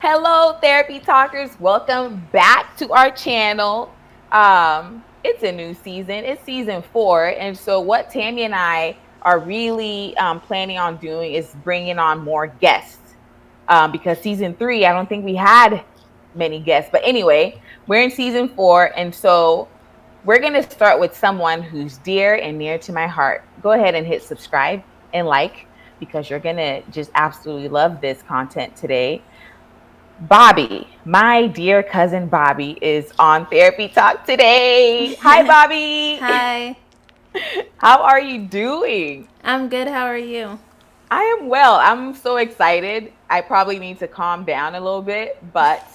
Hello, therapy talkers. Welcome back to our channel. It's a new season. It's season 4, and so what Tammy and I are really planning on doing is bringing on more guests. Because season 3, I don't think we had many guests. But anyway, we're in season 4, and so we're gonna start with someone who's dear and near to my heart. Go ahead and hit subscribe and like because you're gonna just absolutely love this content today. Bobbie, my dear cousin Bobbie, is on Therapy Talk today. Hi, Bobbie. Hi, How are you doing? I'm good. How are you? I am well. I'm so excited. I probably need to calm down a little bit, but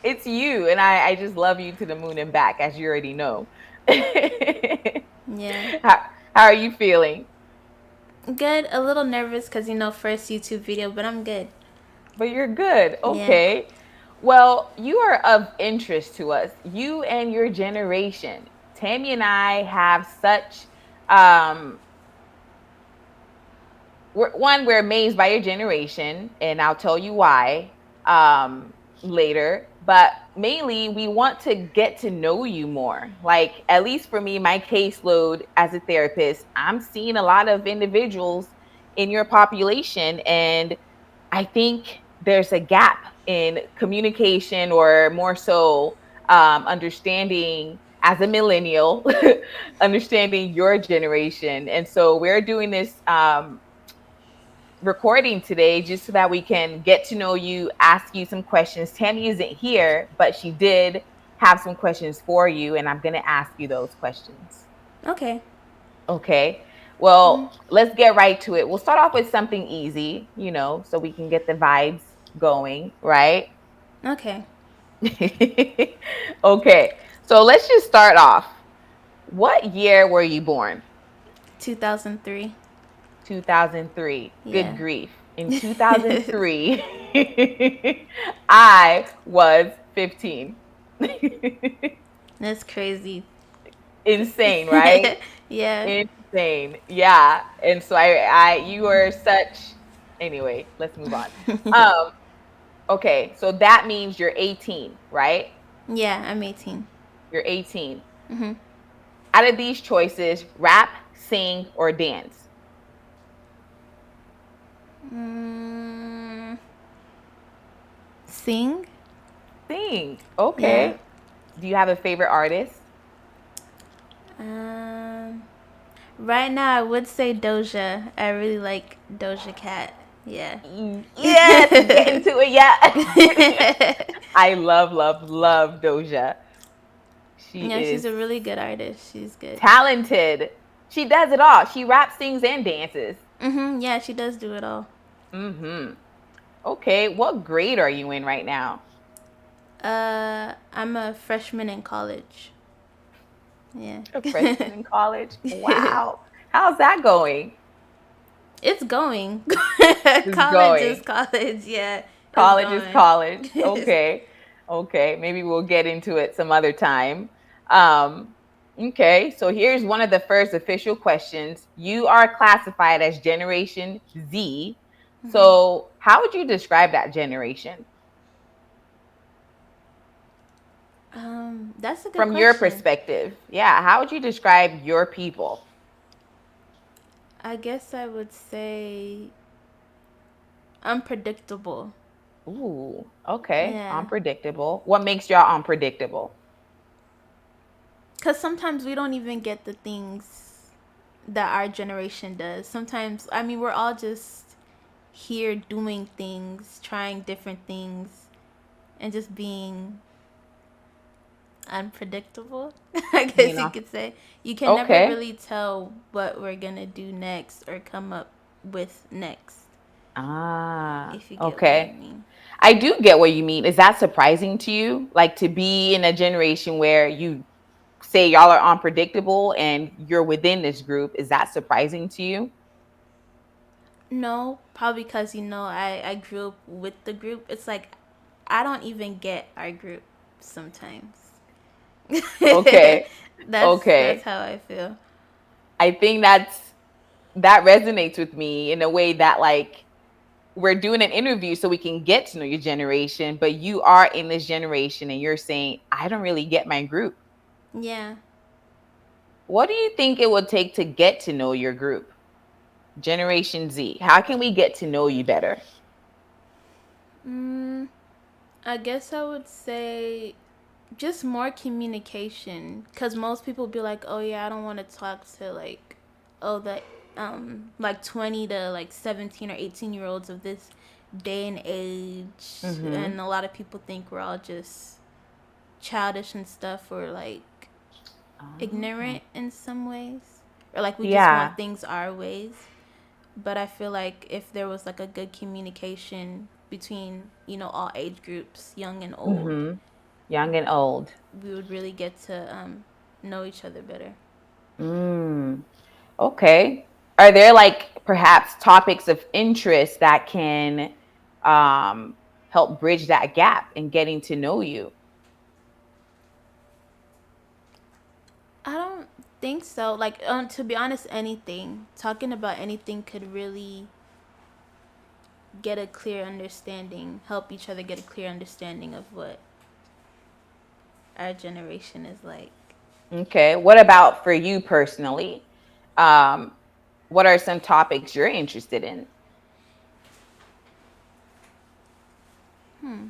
it's you, and I just love you to the moon and back, as you already know. how, Yeah. how are you feeling? Good. A little nervous because, first YouTube video, but I'm good. But you're good. Yeah. Okay. Well, you are of interest to us. You and your generation. Tammy and I have such we're amazed by your generation, and I'll tell you why later. But mainly, we want to get to know you more. Like, at least for me, my caseload as a therapist, I'm seeing a lot of individuals in your population, and I think there's a gap in communication, or more so understanding as a millennial, understanding your generation. And so we're doing this recording today just so that we can get to know you, ask you some questions. Tammy isn't here, but she did have some questions for you, and I'm going to ask you those questions. Okay. Okay. Mm, Well, let's get right to it. We'll start off with something easy, so we can get the vibes going, right? okay. Okay. So let's just start off. What year were you born? 2003. 2003. Good Yeah. grief. In 2003, I was 15. That's crazy. Insane, right? Yeah. Insane. Yeah. And so you were such, anyway, let's move on. Um, okay. So that means you're 18, right? Yeah, I'm 18. You're 18. Mm-hmm. Out of these choices, rap, sing, or dance? Mm, sing? Sing. Yeah. Okay. Do you have a favorite artist? Um, right now, I would say Doja. I really like Doja Cat. Yeah. Yes, get into it. Yeah. I love, love, love Doja. She Yeah, she's is a really good artist. She's good. talented. She does it all. She raps, sings, and dances. Yeah, she does do it all. Mm-hmm. Okay, what grade are you in right now? I'm a freshman in college. Yeah. A freshman in college. Wow. How's that going? It's going. It's College is going. college. Yeah, it's College is going. college. Okay. Okay. Maybe we'll get into it some other time. Um, okay. So here's one of the first official questions. You are classified as Generation Z. So how would you describe that generation That's a good from your question. perspective? Yeah. How would you describe your people? I guess I would say unpredictable. Ooh. Okay. Yeah. Unpredictable. What makes y'all unpredictable? Because sometimes we don't even get the things that our generation does. Sometimes, I mean, we're all just here doing things, trying different things, and just being unpredictable. I You guess you know. could say. You can never Okay. really tell what we're going to do next or come up with next, Ah. if you get what I Okay. mean. I do get what you mean. Is that surprising to you? Like, to be in a generation where you say y'all are unpredictable and you're within this group, is that surprising to you? No, probably because I grew up with the group. It's like I don't even get our group sometimes. Okay. That's Okay. how I feel. I think that resonates with me in a way that, like, we're doing an interview so we can get to know your generation, but you are in this generation and you're saying, I don't really get my group. Yeah. What do you think it would take to get to know your group? Generation Z. How can we get to know you better? Mm, I guess I would say just more communication, because most people be like, oh yeah, I don't want to talk to like, oh the like 20 to like 17 or 18-year-olds of this day and age. Mm-hmm. And a lot of people think we're all just childish and stuff, or like Oh. ignorant in some ways, or like we just want Yeah. things our ways. But I feel like if there was like a good communication between, all age groups, young and old, Mm-hmm. Young and old. we would really get to know each other better. Mm. Okay. Are there like perhaps topics of interest that can um, help bridge that gap in getting to know you? I don't think so. Like, to be honest, anything, talking about anything could really get a clear understanding, help each other get a clear understanding of what our generation is like. Okay. What about for you personally? Um, what are some topics you're interested in? Hmm.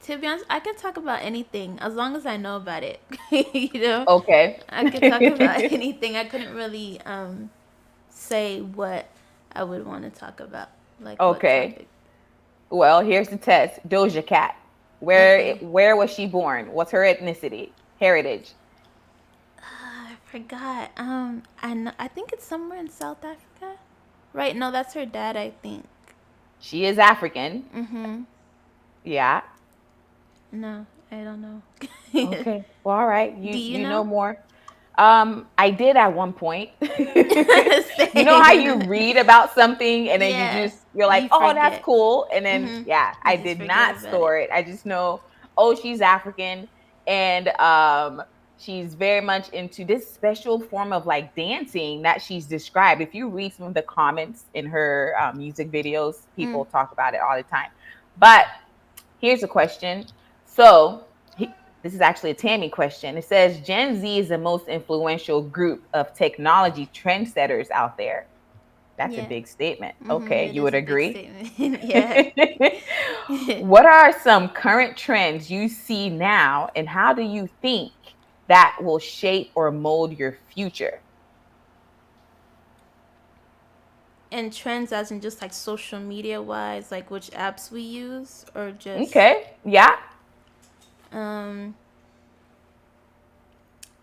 To be honest, I could talk about anything as long as I know about it. you know, Okay. I could talk about anything. I couldn't really say what I would want to talk about, like what Okay. topic. Well, here's the test. Doja Cat. Where Okay. where was she born? What's her ethnicity? Heritage? I forgot. I know, I think it's somewhere in South Africa. Right? No, that's her dad. I think. She is African. Mhm. Yeah. No, I don't know. Okay. Well, all right. Do You you you know know? more. I did at one point. You know how you Same. read about something and then Yeah. you're like, You oh, that's forget. cool. And then Mhm. yeah, You I just did forget not about it. store it. I just know, oh, she's African and she's very much into this special form of like dancing that she's described. If you read some of the comments in her music videos, Mm. people talk about it all the time. But here's a question. So this is actually a Tammy question. It says Gen Z is the most influential group of technology trendsetters out there. That's a Yeah. big statement. Mhm. Okay, It you is would a big agree? statement. Yeah. What are some current trends you see now, and how do you think that will shape or mold your future? And trends, as in just like social media wise, like which apps we use, or just Okay, yeah. um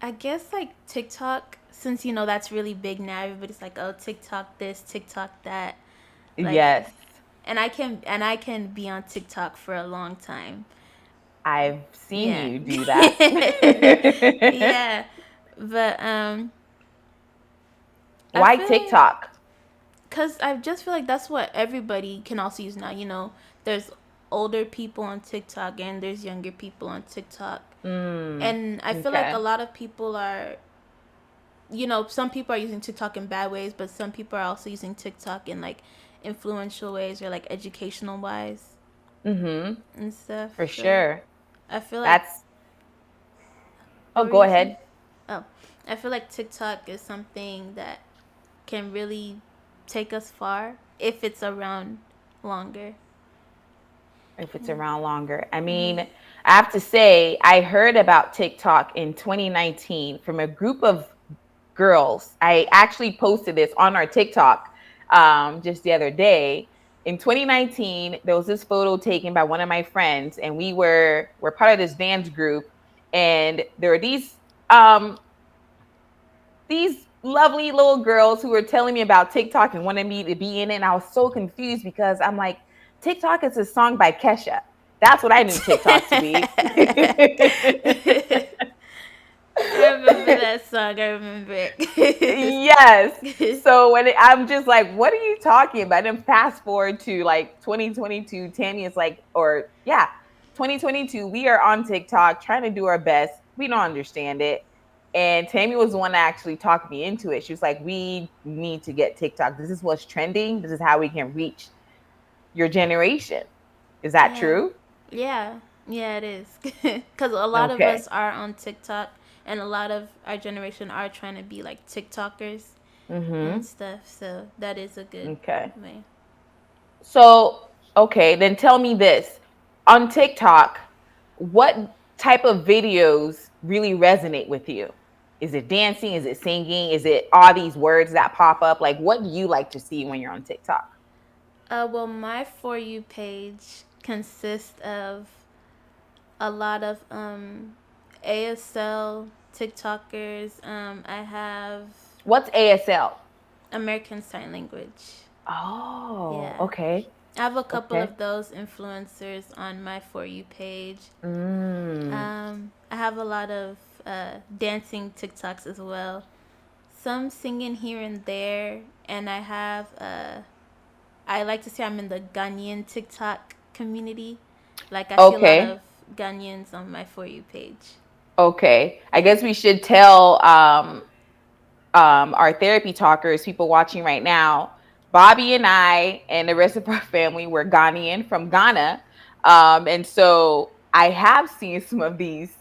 I guess like TikTok, since that's really big now. Everybody's like, oh, TikTok this, TikTok that. Like, Yes, and I can be on TikTok for a long time. I've seen Yeah. you do that. Yeah. But I Why feel TikTok? cuz I just feel like that's what everybody can also use now, There's older people on TikTok and there's younger people on TikTok. Mm, And I feel like a okay. lot of people are, some people are using TikTok in bad ways, but some people are also using TikTok in like influential ways or like educational wise Mm-hmm. and stuff. For So sure. I feel like, That's what oh, were go you saying? ahead. Oh, I feel like TikTok is something that can really take us far if it's around longer. If it's Yeah. around longer. I mean, Mhm. I have to say, I heard about TikTok in 2019 from a group of girls. I actually posted this on our TikTok just the other day. In 2019, there was this photo taken by one of my friends, and we're part of this dance group, and there were um, these lovely little girls who were telling me about TikTok and wanted me to be in it. And I was so confused because I'm like, TikTok is a song by Kesha. That's what I knew TikTok to be. I remember that song. I remember it. Yes. So I'm just like, what are you talking about? And then fast forward to like 2022, Tammy is like, or yeah, 2022, we are on TikTok trying to do our best. We don't understand it. And Tammy was the one that actually talked me into it. She was like, we need to get TikTok. This is what's trending. This is how we can reach your generation. Is that Yeah. true? Yeah. Yeah, it is. Because a lot of Okay. us are on TikTok, and a lot of our generation are trying to be like TikTokers and Mm-hmm. stuff. So that is a good Okay. way. So, okay, then tell me this. On TikTok, what type of videos really resonate with you? Is it dancing? Is it singing? Is it all these words that pop up? Like, what do you like to see when you're on TikTok? Well, my For You page consists of a lot of ASL TikTokers. I have What's ASL? American Sign Language. Oh, Yeah. okay. I have a couple Okay. of those influencers on my For You page. Mm, I have a lot of dancing TikToks as well. Some singing here and there, and I have I like to say I'm in the Ghanaian TikTok community. Like I see a lot of okay. Ghanaians on my For You page. Okay. I Yeah. guess we should tell our therapy talkers, people watching right now, Bobbie and I and the rest of our family were Ghanaian from Ghana. And so I have seen some of these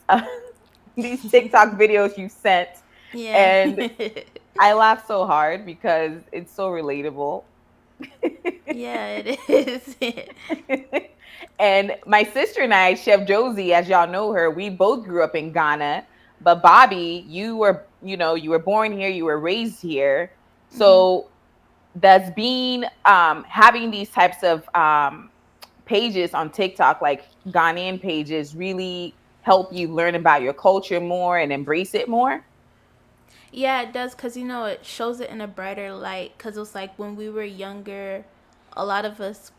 these TikTok videos you sent, Yeah. and I laugh so hard because it's so relatable. Yeah, it is. And my sister and I, Chef Josie, as y'all know her, we both grew up in Ghana. But Bobbie, you were born here, you were raised here. Mhm. So that's being having these types of pages on TikTok, like Ghanaian pages, really help you learn about your culture more and embrace it more. Yeah, it does because it shows it in a brighter light. Because it was like when we were younger, a lot of us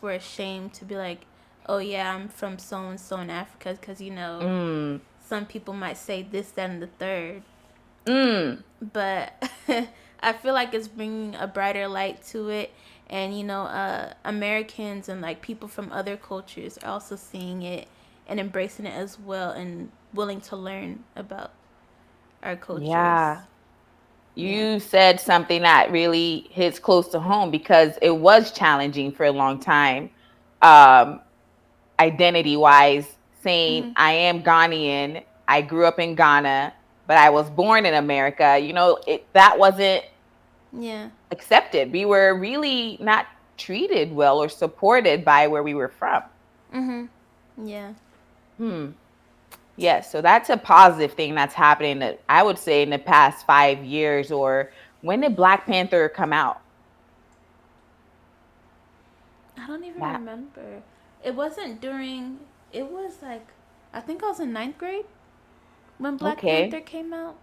were ashamed to be like, "Oh yeah, I'm from so and so in Africa," because Mm, some people might say this, that, and the third. mm, But I feel like it's bringing a brighter light to it, and Americans and like people from other cultures are also seeing it and embracing it as well, and willing to learn about our yeah. cultures. Yeah. You said something that really hits close to home because it was challenging for a long time, um, identity wise, saying Mhm. I am Ghanaian, I grew up in Ghana, but I was born in America. That wasn't Yeah. accepted. We were really not treated well or supported by where we were from. Mhm. Yeah. Hmm. Yes, so that's a positive thing that's happening that I would say in the past 5 years. Or when did Black Panther come out? I don't even That remember. It wasn't during. It was like, I think I was in ninth grade when Black Panther okay. came out.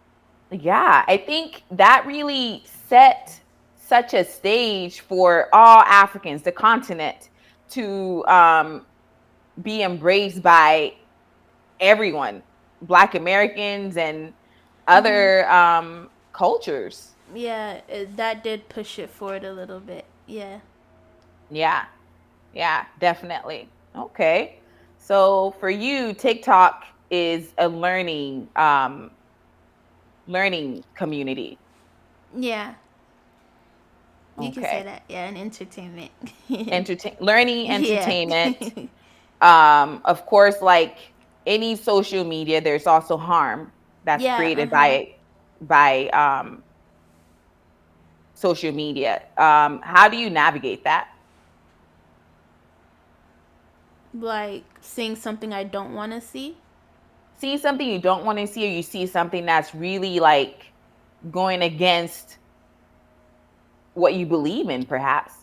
Yeah, I think that really set such a stage for all Africans, the continent, to be embraced by everyone, Black Americans and Mhm. other cultures. Yeah, that did push it forward a little bit. Yeah. Yeah, yeah, definitely. Okay. So for you, TikTok is a learning community. Yeah. You can say Okay. that. Yeah, and entertainment. Learning Yeah. entertainment. Of course, like any social media, there's also harm that's Yeah. Uh created huh. by social media. How do you navigate that? Like seeing something I don't want to see. See something you don't want to see, or you see something that's really like going against what you believe in, perhaps.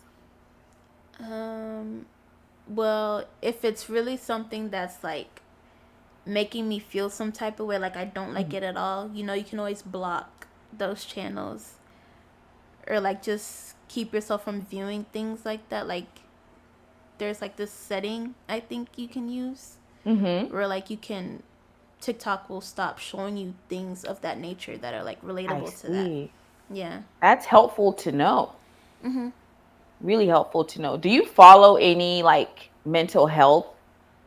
Um. Well, if it's really something that's like making me feel some type of way, like I don't like Mhm. it at all, you can always block those channels, or like just keep yourself from viewing things like that. Like there's like this setting I think you can use Mhm. where like you can TikTok will stop showing you things of that nature that are like I relatable to that. see. Yeah. That's helpful to know. Mhm. Really helpful to know. Do you follow any like mental health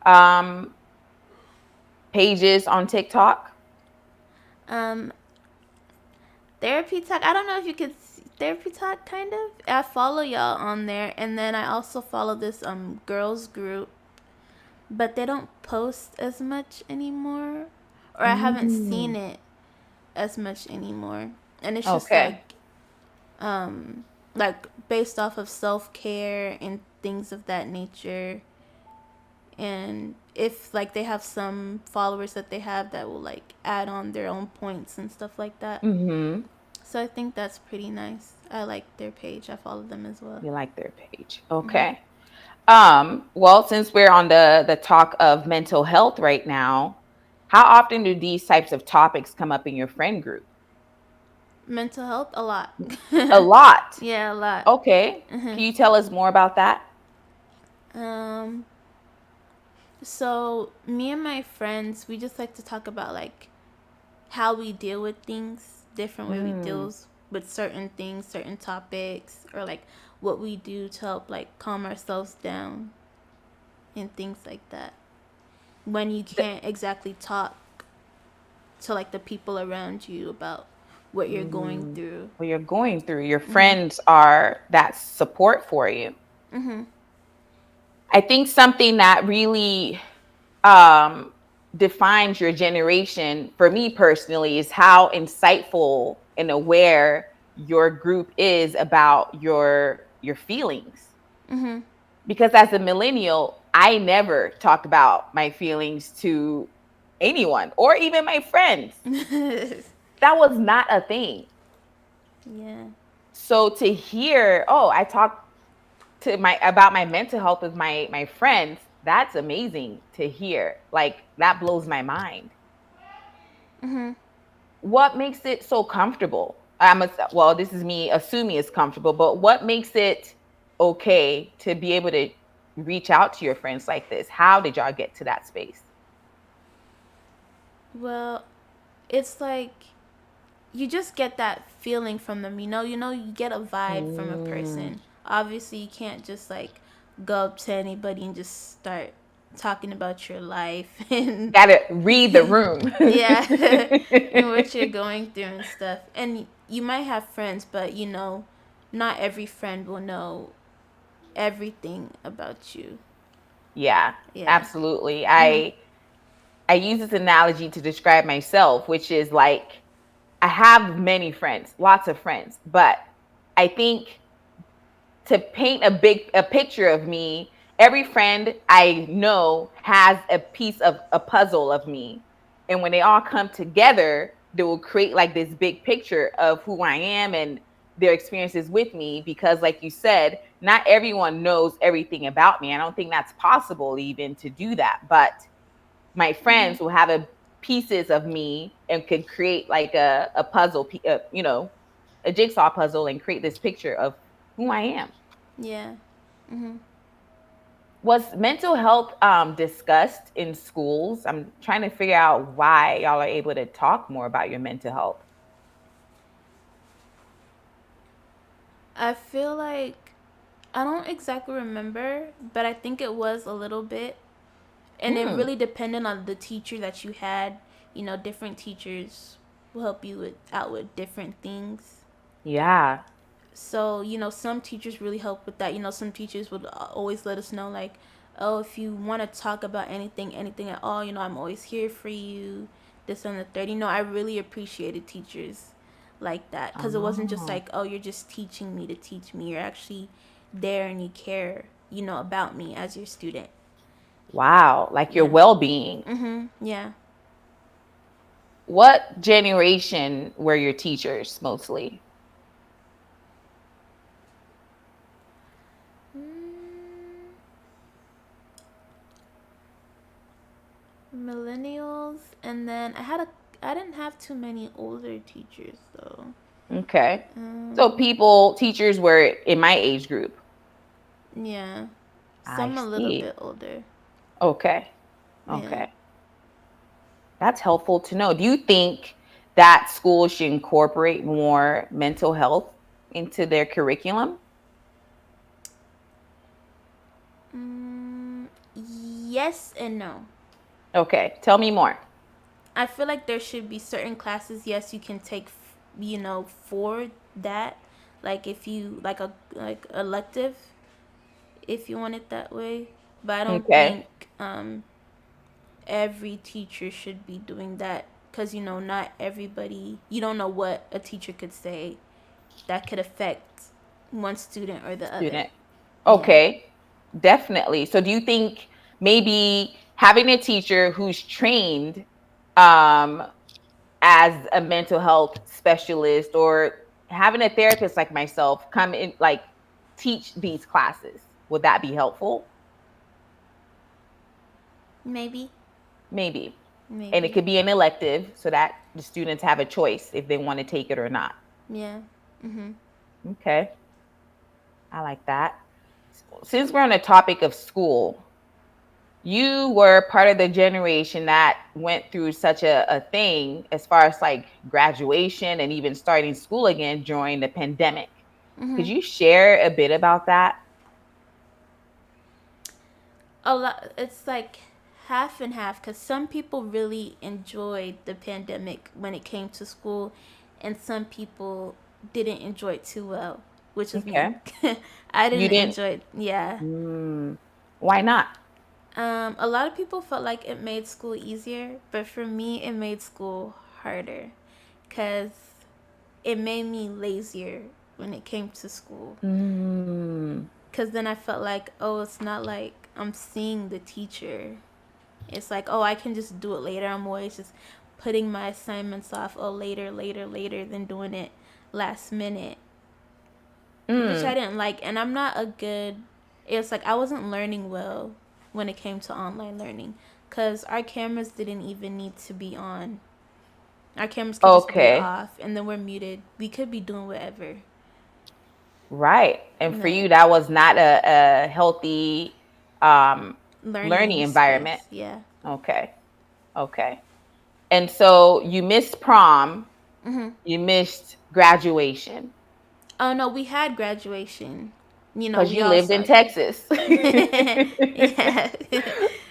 um pages on TikTok? Um, Therapy Talk. I don't know if you could Therapy Talk kind of. I follow y'all on there, and then I also follow this girls group, but they don't post as much anymore, or I haven't seen Mm. it as much anymore. And it's just Okay. um like based off of self-care and things of that nature. And if like they have some followers that they have that will like add on their own points and stuff like that. Mm-hmm. So I think that's pretty nice. I like their page. I follow them as well. You like their page. Hmm. Okay. Well, since we're on the talk of mental health right now, how often do these types of topics come up in your friend group? Mental health, a lot. A lot. Yeah, a lot. Okay. Hmm. Can you tell us more about that? Um, so me and my friends, we just like to talk about like how we deal with things, different way we Mm. deal with certain things, certain topics, or like what we do to help like calm ourselves down and things like that. When you The, can't exactly talk to like the people around you about what you're going through. what you're going through, your Mhm. friends are that support for you. Mhm. I think something that really um, defines your generation, for me personally, is how insightful and aware your group is about your feelings. Mhm. Because as a millennial, I never talk about my feelings to anyone or even my friends. That was not a thing. Yeah. So to hear, oh, I talk to my about my mental health with my friends, that's amazing to hear. Like that blows my mind. Mhm. What makes it so comfortable? Well, this is me assuming it's comfortable, but what makes it okay to be able to reach out to your friends like this? How did y'all get to that space? Well, it's like you just get that feeling from them. You get a vibe from a Mm. person. Obviously, you can't just like go up to anybody and just start talking about your life and Gotta read the room. yeah, and what you're going through and stuff. And you might have friends, but not every friend will know everything about you. Yeah, Yeah. absolutely. Mhm. I use this analogy to describe myself, which is like I have many friends, lots of friends, but I think to paint a picture of me, every friend I know has a piece of a puzzle of me. And when they all come together, they will create like this big picture of who I am and their experiences with me because like you said, not everyone knows everything about me. I don't think that's possible even to do that, but my Mhm. friends will have a pieces of me and can create like a puzzle, a jigsaw puzzle and create this picture of who I am. Yeah. Mhm. Was mental health discussed in schools? I'm trying to figure out why y'all are able to talk more about your mental health. I feel like I don't exactly remember, but I think it was a little bit, and it Hmm. really depended on the teacher that you had. Different teachers will help you out with different things. Yeah. So some teachers really help with that. Some teachers would always let us know like, oh, if you want to talk about anything at all, I'm always here for you. This and the third. I really appreciated teachers like that because it wasn't just Oh. like, oh, you're just teaching me to teach me. You're actually there and you care, about me as your student. Wow. Like your Yeah. well-being. Mhm. Yeah. What generation were your teachers mostly? Mm, millennials, and then I didn't have too many older teachers though. Okay. So Um, teachers were in my age group. yeah, I some a little see. bit older. Okay. Yeah. Okay. That's helpful to know. Do you think that schools should incorporate more mental health into their curriculum? Mm, yes and no. Okay. Tell me more. I feel like there should be certain classes, yes, you can take, for that. Like if you like elective, if you want it that way. But I don't Okay. think every teacher should be doing that because not everybody. You don't know what a teacher could say that could affect one student or the other. Student. Yeah. Okay. Definitely. So do you think maybe having a teacher who's trained um as a mental health specialist, or having a therapist like myself come in, like, teach these classes, would that be helpful? Maybe. Maybe. And it Maybe. could be an elective so that the students have a choice if they want to take it or not. Yeah. Mhm. Okay. I like that. Since we're on the topic of school, you were part of the generation that went through such a thing as far as like graduation and even starting school again during the pandemic. Could Mhm. you share a bit about that? A lot. It's like half and half because some people really enjoyed the pandemic when it came to school, and some people didn't enjoy it too well, which is me. Okay. I You didn't didn't. enjoy it. Yeah. Why not? A lot of people felt like it made school easier, but for me, it made school harder because it made me lazier when it came to school. Mm, Because then I felt like, oh, it's not like I'm seeing the teacher. It's like, oh, I can just do it later. I'm always just putting my assignments off, oh, later, later, later, than doing it last minute, which I mm. didn't like. And I'm not a good, it's like I wasn't learning well when it came to online learning because our cameras didn't even need to be on. Our cameras could just be Okay. off and then we're muted. We could be doing whatever. Right. And for Right. you, that was not a healthy um, learning Learning environment. space. Yeah. Okay. Okay. And so you missed prom, Mm-hmm. you missed graduation Oh no, we had graduation. because We you all lived in saw. Texas. Yeah, we had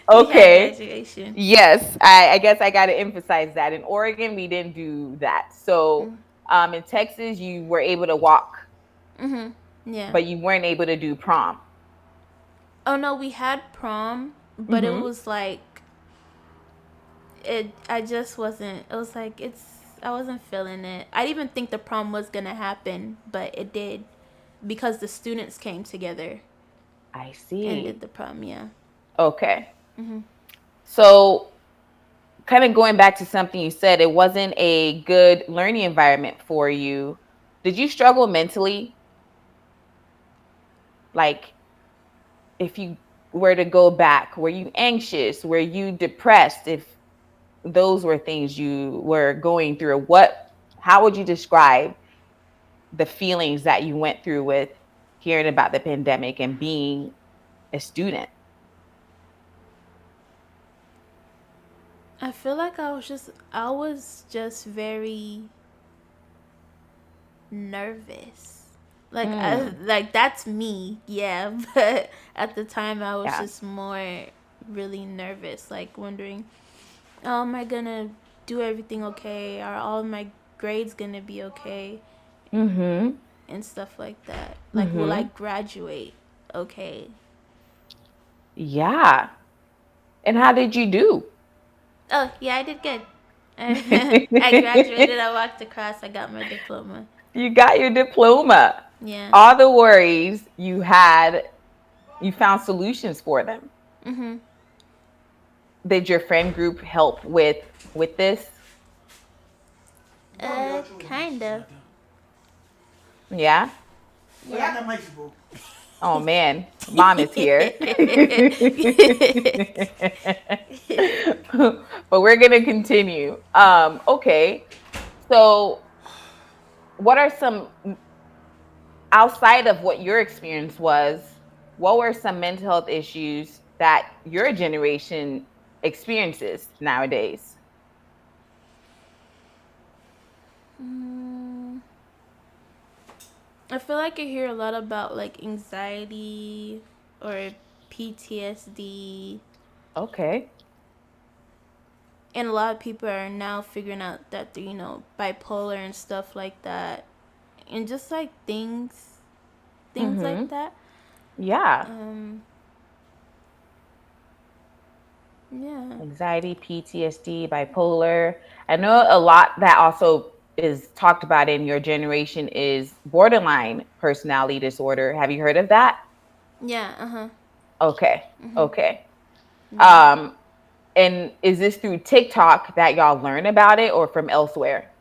Okay. graduation. Yes, I guess I got to emphasize that. In Oregon, we didn't do that. So in Texas, you were able to walk, Mm-hmm. Yeah. but you weren't able to do prom. Oh no, we had prom, but it Mm-hmm. was like it. I just wasn't. It was like it's. I wasn't feeling it. I didn't even think the prom was gonna happen, but it did, because the students came together I and did see. the prom. Yeah. Okay. Mm-hmm. So, kind of going back to something you said, it wasn't a good learning environment for you. Did you struggle mentally? Like, if you were to go back, were you anxious? Were you depressed? If those were things you were going through, how would you describe the feelings that you went through with hearing about the pandemic and being a student? I feel like I was just very nervous. Mm, Like that's me, yeah. But at the time, I was yeah. just more really nervous, like wondering, oh, am I gonna do everything okay? Are all of my grades gonna be okay? Mm-hmm. And stuff like that. Like, will I Mm-hmm. graduate? Okay. Yeah. And how did you do? Oh yeah, I did good. I graduated. I walked across. I got my diploma. You got your diploma. Yeah. All the worries you had, you found solutions for them. Mhm. Did your friend group help with this? Kind of. Yeah. Yeah. Oh man, mom is here. But we're gonna continue. Okay. So what are some, outside of what your experience was, what were some mental health issues that your generation experiences nowadays? Mm, I feel like I hear a lot about like anxiety or PTSD Okay. And a lot of people are now figuring out that they're, bipolar and stuff like that. And just like things like Mm-hmm. that. Yeah. Um, yeah. Anxiety, PTSD, bipolar. I know a lot that also is talked about in your generation is borderline personality disorder. Have you heard of that? Yeah, uh-huh. Okay. Mhm. Okay. Yeah. Um, and is this through TikTok that y'all learn about it or from elsewhere?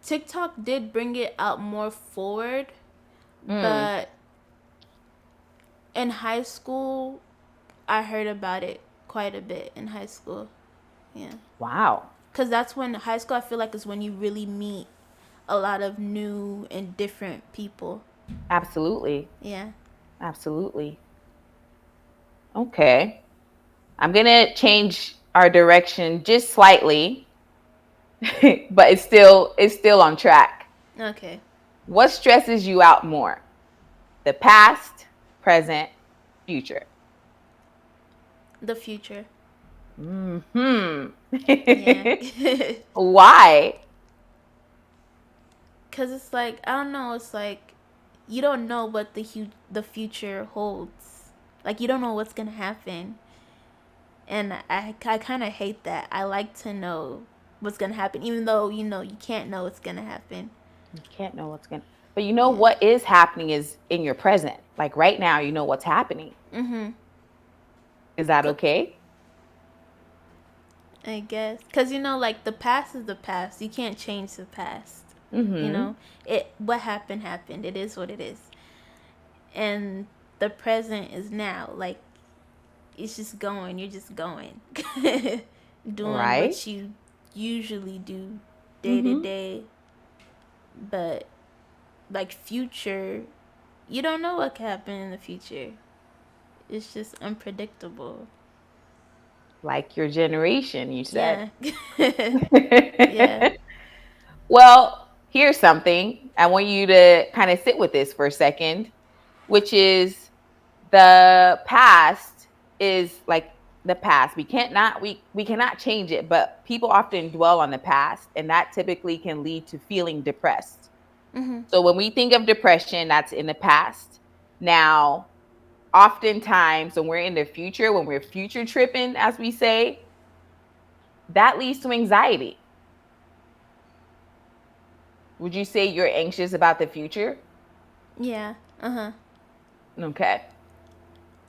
TikTok did bring it out more forward, Mm. but in high school, I heard about it quite a bit in high school. Yeah. Wow. Cuz that's when high school I feel like is when you really meet a lot of new and different people. Absolutely. Yeah. Absolutely. Okay. I'm going to change our direction just slightly, but it's still on track. Okay. What stresses you out more? The past, present, future. The future. Hmm. Yeah. Why? Cuz it's like I don't know, it's like you don't know what the future holds. Like you don't know what's going to happen. And I kind of hate that. I like to know what's going to happen even though you can't know what's going to happen. You can't know what's going to, but you know Yeah. what is happening is in your present. Like right now, you know what's happening. Mhm. Is that okay? I guess cuz like the past is the past. You can't change the past. You Mm-hmm. know, it what happened happened. It is what it is. And the present is now. Like it's just going. You're just going. Doing Right? what you usually do day to Mm-hmm. day. But like future, you don't know what could happen in the future. It's just unpredictable. Like your generation, you said. Yeah. Yeah. Well, here's something. I want you to kind of sit with this for a second, which is the past is like the past. We cannot change it, but people often dwell on the past, and that typically can lead to feeling depressed. Mhm. So when we think of depression, that's in the past. Now, oftentimes when we're in the future, when we're future tripping, as we say, that leads to anxiety. Would you say you're anxious about the future? Yeah. Uh-huh. Okay.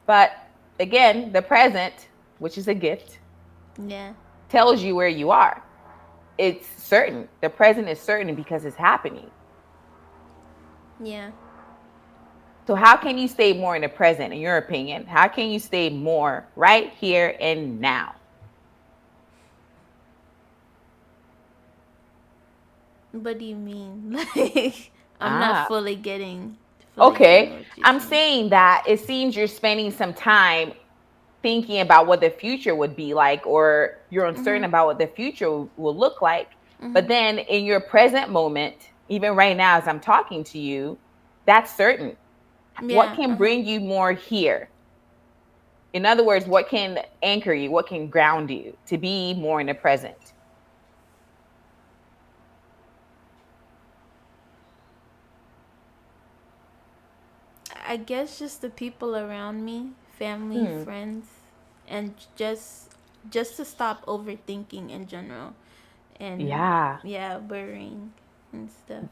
But again, the present, which is a gift, Yeah. tells you where you are. It's certain. The present is certain because it's happening. Yeah. So, how can you stay more in the present, in your opinion? How can you stay more right here and now? What do you mean? Like I'm not Ah, fully getting okay. what you're I'm saying. saying that it seems you're spending some time thinking about what the future would be like, or you're uncertain Mhm. about what the future will look like. But Mhm. then in your present moment, even right now as I'm talking to you, that's certain. What Yeah. can Uh-huh. bring you more here? In other words, what can anchor you? What can ground you to be more in the present? I guess just the people around me, family, Hmm. friends, and just to stop overthinking in general and Yeah. yeah, worrying and stuff.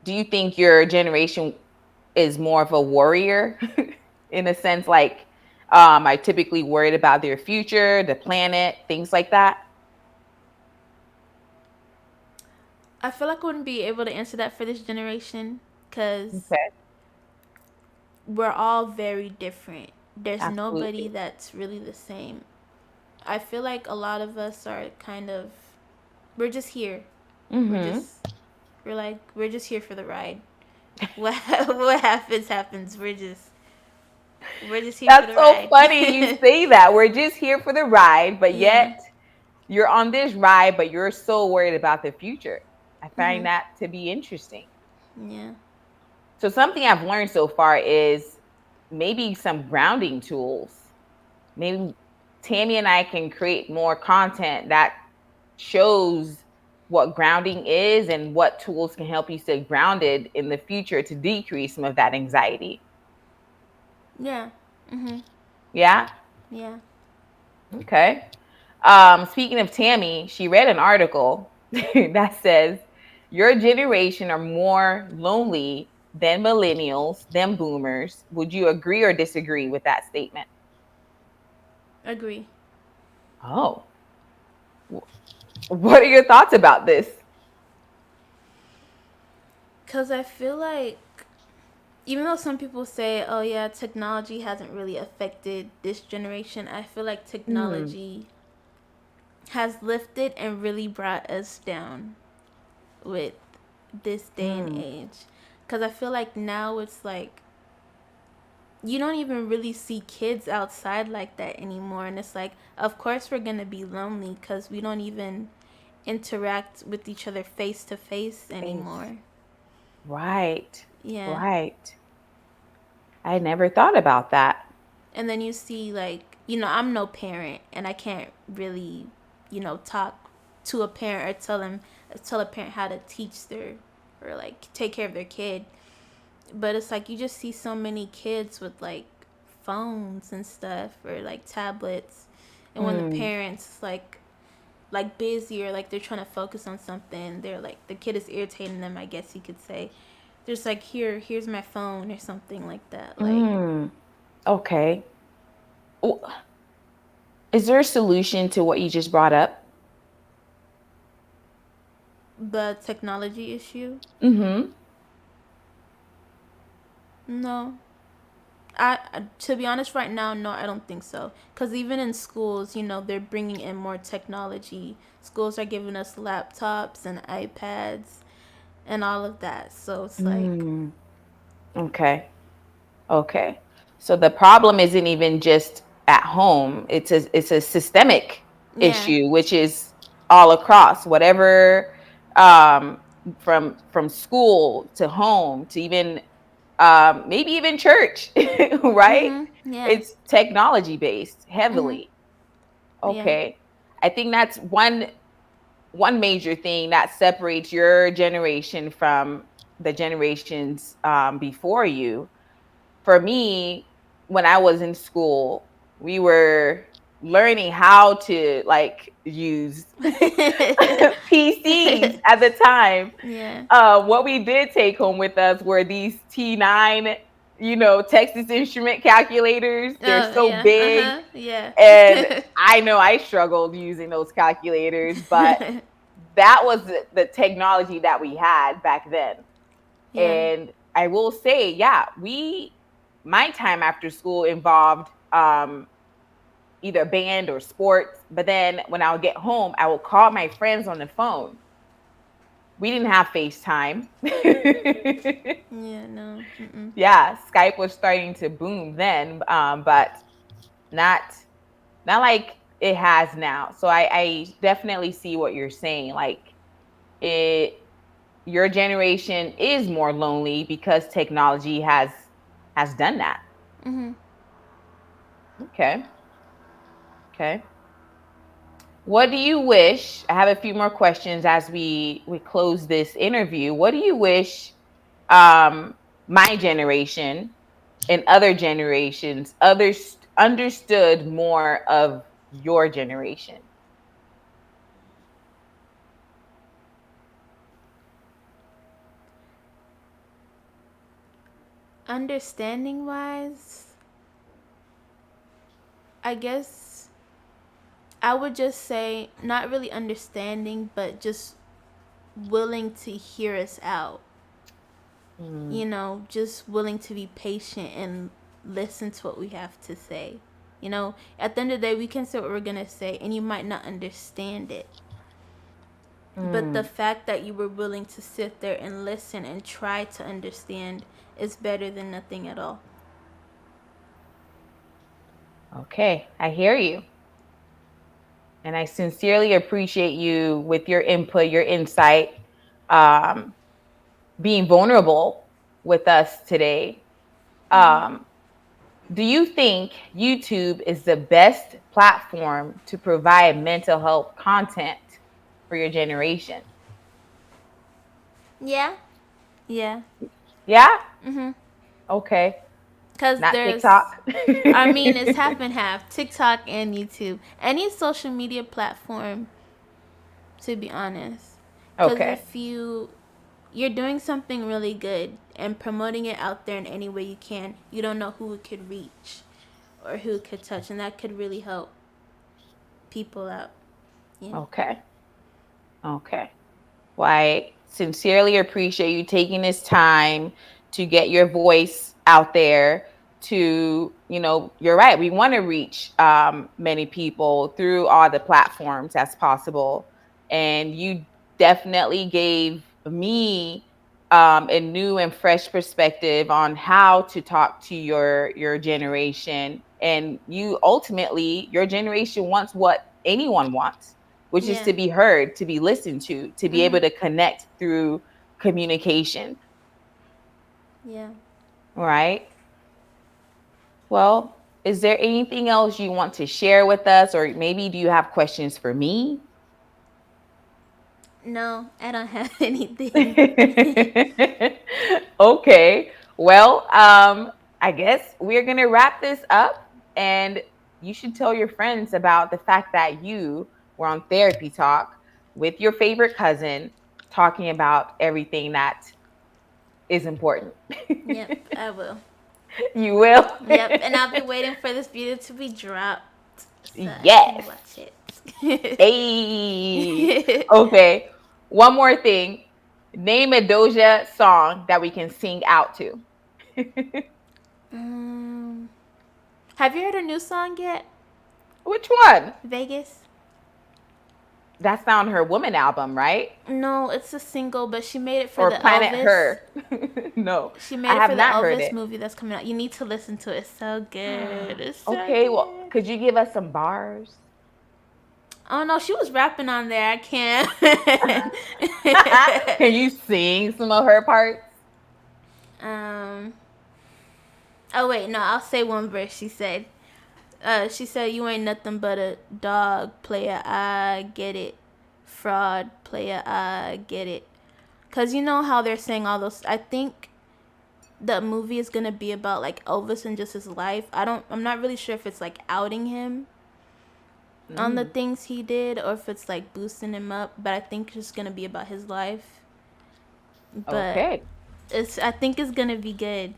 Do you think your generation is more of a warrior in a sense like I typically worried about their future, the planet, things like that? I feel like I wouldn't be able to answer that for this generation cuz Okay. we're all very different. There's nobody Absolutely. that's really the same. I feel like a lot of us are kind of we're just here. We're Mm-hmm. just we're just here for the ride. What what happens happens. We're just here for That's the so ride. funny you say that. We're just here for the ride, but Yeah. yet you're on this ride, but you're so worried about the future. I find Mhm. that to be interesting. Yeah. So, something I've learned so far is maybe some grounding tools. Maybe Tammy and I can create more content that shows what grounding is and what tools can help you stay grounded in the future to decrease some of that anxiety. Yeah. Mhm. Yeah. Yeah. Okay. Speaking of Tammy, she read an article that says your generation are more lonely than millennials, than boomers. Would you agree or disagree with that statement? Agree. Oh, what are your thoughts about this? Cuz I feel like even though some people say, "Oh yeah, technology hasn't really affected this generation," I feel like Hmm. technology has lifted and really brought us down with this day and Hmm. age. Cuz I feel like now it's like you don't even really see kids outside like that anymore, and it's like of course we're going to be lonely cuz we don't even interact with each other face to face Face. anymore. Right. Yeah. Right. I never thought about that. And then you see like, I'm no parent and I can't really, talk to a parent or tell a parent how to teach their or like take care of their kid. But it's like you just see so many kids with like phones and stuff or like tablets, and when the Hmm. parents like busy or like they're trying to focus on something, they're like the kid is irritating them, I guess you could say. There's like here's my phone or something like that. Like Hmm. Okay. W- Is there a solution to what you just brought up? the technology issue. Mm-hmm. No. To be honest, right now, no, I don't think so. Because even in schools, they're bringing in more technology. Schools are giving us laptops and iPads and all of that. So it's like, Mm. Okay. Okay. So the problem isn't even just at home. It's a systemic yeah. issue, which is all across whatever, um, from school to home to even, maybe even church, right? Mhm. Yeah. It's technology based Mhm. heavily. Yeah. Okay. I think that's one major thing that separates your generation from the generations, before you. For me, when I was in school, we were learning how to like use PCs at the time. yeah. What we did take home with us were these T9, Texas Instrument calculators. They're Oh so yeah. Uh big. huh. Yeah. And I know I struggled using those calculators, but that was the technology that we had back then. yeah. And I will say, yeah, my time after school involved, either band or sports. But then when I would get home, I would call my friends on the phone. We didn't have FaceTime. Yeah. No. Mm-mm. Yeah, Skype was starting to boom then, but not not like it has now. So I definitely see what you're saying. Like, it your generation is more lonely because technology has done that. Mhm. Okay. Okay. What do you wish? I have a few more questions as we close this interview. What do you wish, um my generation and other generations others understood more of your generation? Understanding wise, I guess I would just say not really understanding, but just willing to hear us out. Mm, Just willing to be patient and listen to what we have to say. At the end of the day, we can say what we're going to say, and you might not understand it. But the mm. fact that you were willing to sit there and listen and try to understand is better than nothing at all. Okay, I hear you. And I sincerely appreciate you with your input, your insight, um, being vulnerable with us today. Mm-hmm. Um, Do you think YouTube is the best platform to provide mental health content for your generation? Yeah. Yeah. Yeah? Mhm. Okay. Cuz Not TikTok. there's I mean, it's half and half, TikTok and YouTube. Any social media platform, to be honest. Cuz Okay. if you're doing something really good and promoting it out there in any way you can, you don't know who it could reach or who it could touch, and that could really help people out. Yeah. Okay. Okay. Well, I sincerely appreciate you taking this time to get your voice out there. To, you're right. We want to reach many people through all the platforms as possible. And you definitely gave me a new and fresh perspective on how to talk to your generation. And your generation wants what anyone wants, which is Yeah. to be heard, to be listened to be able Mhm. to connect through communication. Yeah. Right? Well, is there anything else you want to share with us, or maybe do you have questions for me? No, I don't have anything. Okay. Well, I guess we're gonna wrap this up, and you should tell your friends about the fact that you were on therapy talk with your favorite cousin, talking about everything that is important. Yep, I will. You will? Yep, and I'll be waiting for this video to be dropped so I can Yes. watch it. Hey. Okay. One more thing. Name a Doja song that we can sing out to. um, have you heard a new song yet? Which one? Vegas? That's on her Woman album, right? No, it's a single, but she made it for Or the Planet Elvis. Her. No, She I made it have for the not heard Elvis it. movie that's coming out. You need to listen to it. It's so good. It's so Okay, well, good. could you give us some bars? Oh no, she was rapping on there. I can't. Can you sing some of her parts? um. Oh wait, no. I'll say one verse. She said, "You ain't nothing but a dog, player. I get it. Fraud, player. I get it." Cause you know how they're saying all those. I think the movie is gonna be about like Elvis and just his life. I'm not really sure if it's like outing him on the Mm, things he did or if it's like boosting him up. But I think it's just gonna be about his life. But okay. I think it's gonna be good.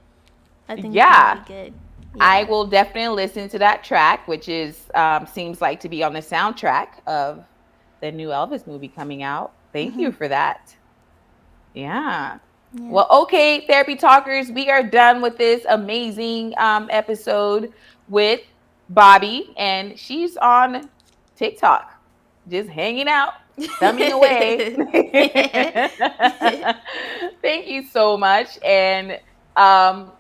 I think it's gonna Yeah, be good. I Yeah. will definitely listen to that track, which is seems like to be on the soundtrack of the new Elvis movie coming out. Thank you Mhm. for that. Yeah. Yeah. Well, okay, therapy talkers, we are done with this amazing episode with Bobbie, and she's on TikTok, just hanging out, thumbing away. Thank you so much, and um,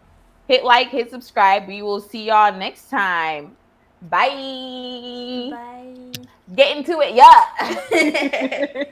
hit like, hit subscribe. We will see y'all next time. Bye. Bye. Get into it, yeah.